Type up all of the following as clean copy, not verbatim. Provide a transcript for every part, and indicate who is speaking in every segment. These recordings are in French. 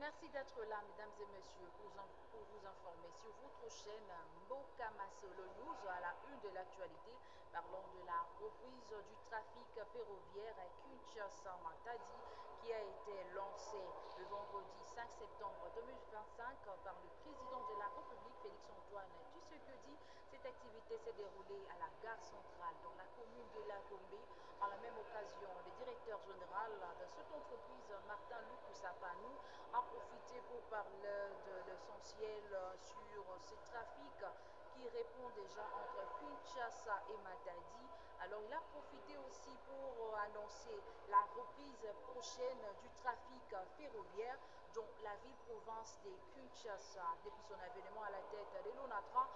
Speaker 1: Merci d'être là, mesdames et messieurs, pour vous informer sur votre chaîne Mboka Masolo News à la une de l'actualité. Parlons de la reprise du trafic ferroviaire à Kinshasa-Matadi qui a été lancé le vendredi 5 septembre 2025 par le président de la République, Félix-Antoine Tshisekedi. Cette activité s'est déroulée à la gare centrale dans la commune de La Gombe. À la même occasion, le directeur général de cette entreprise, Martin Lukusapanou, a profité pour parler de l'essentiel sur ce trafic qui répond déjà entre Kinshasa et Matadi. Alors il a profité aussi pour annoncer la reprise prochaine du trafic ferroviaire dont la ville-province de Kinshasa. Depuis son avènement à la tête de l'ONATRA,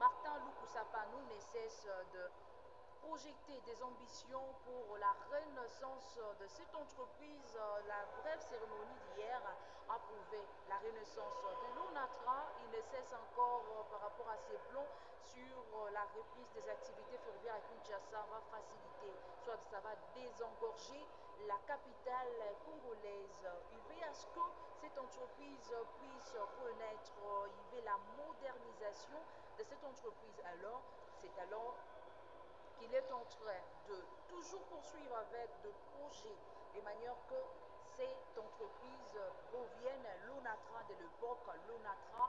Speaker 1: Martin Lukusapanou ne cesse de projeter des ambitions pour la renaissance de cette entreprise. La brève cérémonie d'hier a prouvé la renaissance de l'ONATRA. Il ne cesse encore par rapport à ses plans sur la reprise des activités ferroviaires à Kinshasa va faciliter, soit ça va désengorger la capitale congolaise. Il veut à ce que cette entreprise puisse renaître. Il veut la modernisation de cette entreprise. Alors, c'est alors qu'il est en train de toujours poursuivre avec de projets de manière que cette entreprise provienne l'ONATRA de l'époque, l'ONATRA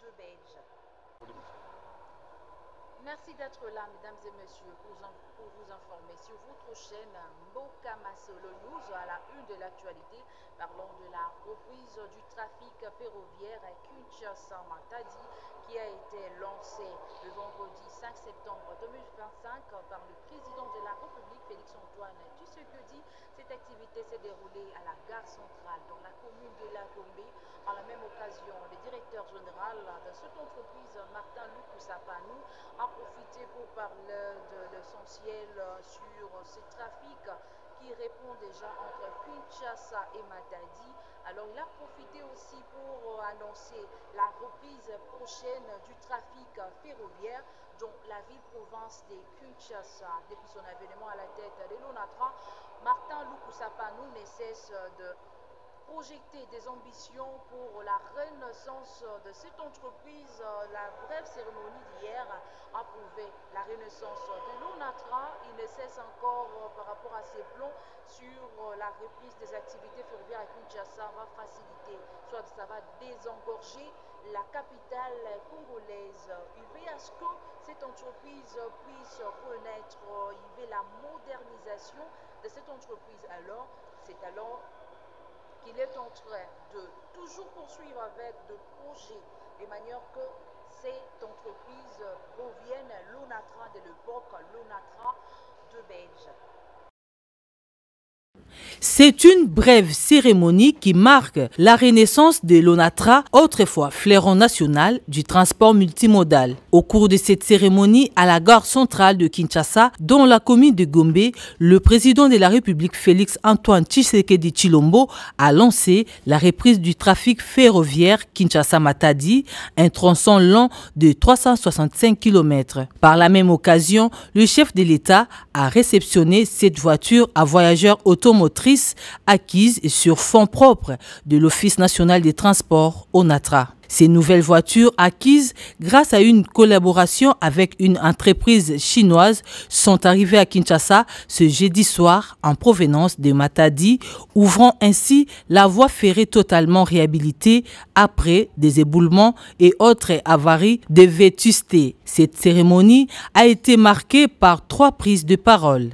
Speaker 1: de Belge. Merci d'être là, mesdames et messieurs, pour vous informer sur votre chaîne Mboka Masolo News à la une de l'actualité. Parlons de la reprise du trafic ferroviaire à Kinshasa-Matadi qui a été lancé le vendredi 5 septembre 2025 par le président de la République, Félix-Antoine Tshisekedi. Cette activité s'est déroulée à la gare centrale dans la commune de La Gombe. À la même occasion, le directeur général de cette entreprise, Martin Lukusapanou, a profité pour parler de l'essentiel sur ce trafic qui répond déjà entre Kinshasa et Matadi. Alors il a profité aussi pour annoncer la reprise prochaine du trafic ferroviaire dont la ville-province de Kinshasa. Depuis son avènement à la tête de l'ONATRA, Martin Lukusapanou ne cesse de projeter des ambitions pour la renaissance de cette entreprise. La brève cérémonie d'hier a prouvé la renaissance de l'ONATRA. Il ne cesse encore par rapport à ses plans sur la reprise des activités ferroviaires à Kinshasa va faciliter, soit ça va désengorger la capitale congolaise. Il veut à ce que cette entreprise puisse renaître. Il veut la modernisation de cette entreprise. Alors, c'est alors qu'il est en train de toujours poursuivre avec de projets de manière que cette entreprise provienne l'ONATRA de l'époque, l'ONATRA de Belge.
Speaker 2: C'est une brève cérémonie qui marque la renaissance de l'ONATRA, autrefois fleuron national du transport multimodal. Au cours de cette cérémonie, à la gare centrale de Kinshasa, dans la commune de Gombe, le président de la République Félix-Antoine Tshisekedi Tshilombo a lancé la reprise du trafic ferroviaire Kinshasa-Matadi, un tronçon long de 365 km. Par la même occasion, le chef de l'État a réceptionné cette voiture à voyageurs automotrices acquises sur fonds propres de l'Office national des transports, ONATRA. Ces nouvelles voitures acquises grâce à une collaboration avec une entreprise chinoise sont arrivées à Kinshasa ce jeudi soir en provenance de Matadi, ouvrant ainsi la voie ferrée totalement réhabilitée après des éboulements et autres avaries de vétusté. Cette cérémonie a été marquée par 3 prises de parole.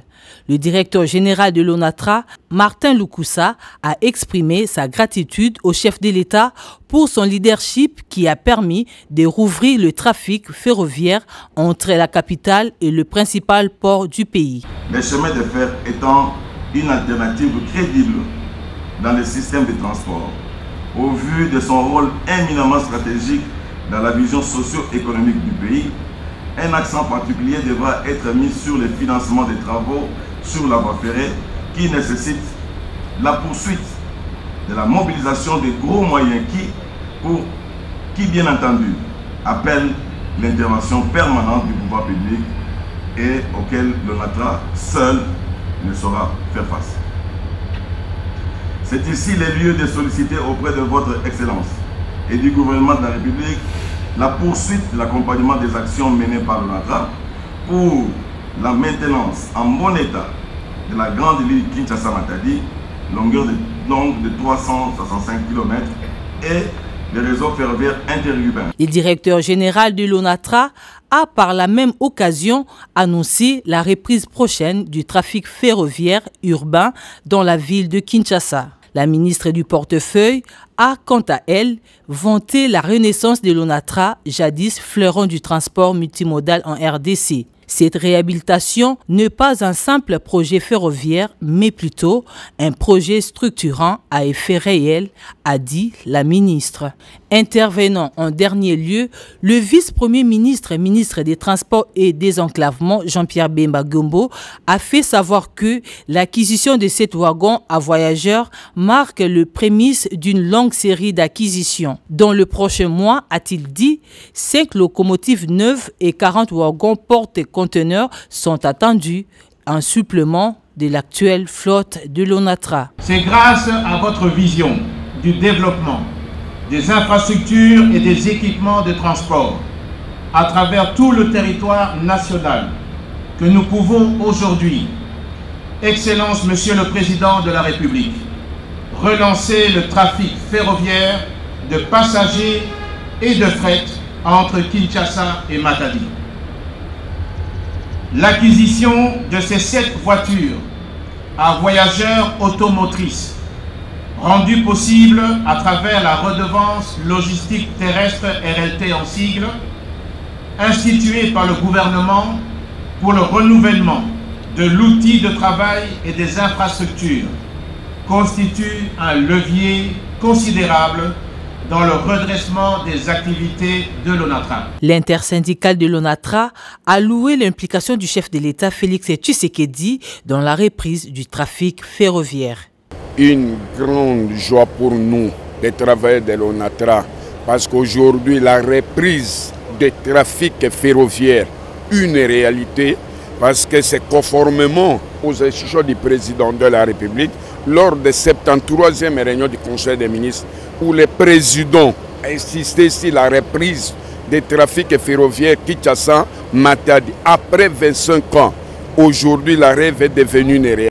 Speaker 2: Le directeur général de l'ONATRA, Martin Lukusa, a exprimé sa gratitude au chef de l'État pour son leadership qui a permis de rouvrir le trafic ferroviaire entre la capitale et le principal port du pays.
Speaker 3: Les chemins de fer étant une alternative crédible dans le système de transport, au vu de son rôle éminemment stratégique dans la vision socio-économique du pays, un accent particulier devra être mis sur le financement des travaux sur la voie ferrée qui nécessite la poursuite de la mobilisation des gros moyens qui bien entendu appellent l'intervention permanente du pouvoir public et auquel l'ONATRA seul ne saura faire face. C'est ici les lieux de solliciter auprès de votre Excellence et du gouvernement de la République la poursuite de l'accompagnement des actions menées par l'ONATRA pour la maintenance en bon état de la grande ligne Kinshasa-Matadi, longueur de 365 km, et les réseaux ferroviaires interurbains.
Speaker 2: Le directeur général de l'ONATRA a par la même occasion annoncé la reprise prochaine du trafic ferroviaire urbain dans la ville de Kinshasa. La ministre du portefeuille a, quant à elle, vanté la renaissance de l'ONATRA, jadis fleuron du transport multimodal en RDC. Cette réhabilitation n'est pas un simple projet ferroviaire, mais plutôt un projet structurant à effet réel, a dit la ministre. Intervenant en dernier lieu, le vice-premier ministre, ministre des Transports et des Enclavements, Jean-Pierre Bemba Gombo, a fait savoir que l'acquisition de cet wagon à voyageurs marque le prémisse d'une longue série d'acquisitions. Dans le prochain mois, a-t-il dit, 5 locomotives neuves et 40 wagons porte-conteneurs sont attendus, en supplément de l'actuelle flotte de l'ONATRA.
Speaker 4: C'est grâce à votre vision du développement des infrastructures et des équipements de transport à travers tout le territoire national que nous pouvons aujourd'hui, Excellence Monsieur le Président de la République, relancer le trafic ferroviaire de passagers et de fret entre Kinshasa et Matadi. L'acquisition de ces 7 voitures à voyageurs automotrices, rendue possible à travers la redevance logistique terrestre RLT en sigle, instituée par le gouvernement pour le renouvellement de l'outil de travail et des infrastructures, constitue un levier considérable dans le redressement des activités de l'ONATRA.
Speaker 2: L'intersyndicale de l'ONATRA a loué l'implication du chef de l'État Félix Tshisekedi dans la reprise du trafic ferroviaire.
Speaker 5: Une grande joie pour nous, les travailleurs de l'ONATRA, parce qu'aujourd'hui la reprise du trafic ferroviaire, une réalité, parce que c'est conformément aux instructions du président de la République lors de 73e réunion du Conseil des ministres où le président a insisté sur la reprise des trafics ferroviaires Kinshasa-Matadi après 25 ans. Aujourd'hui, la rêve est devenue une réalité.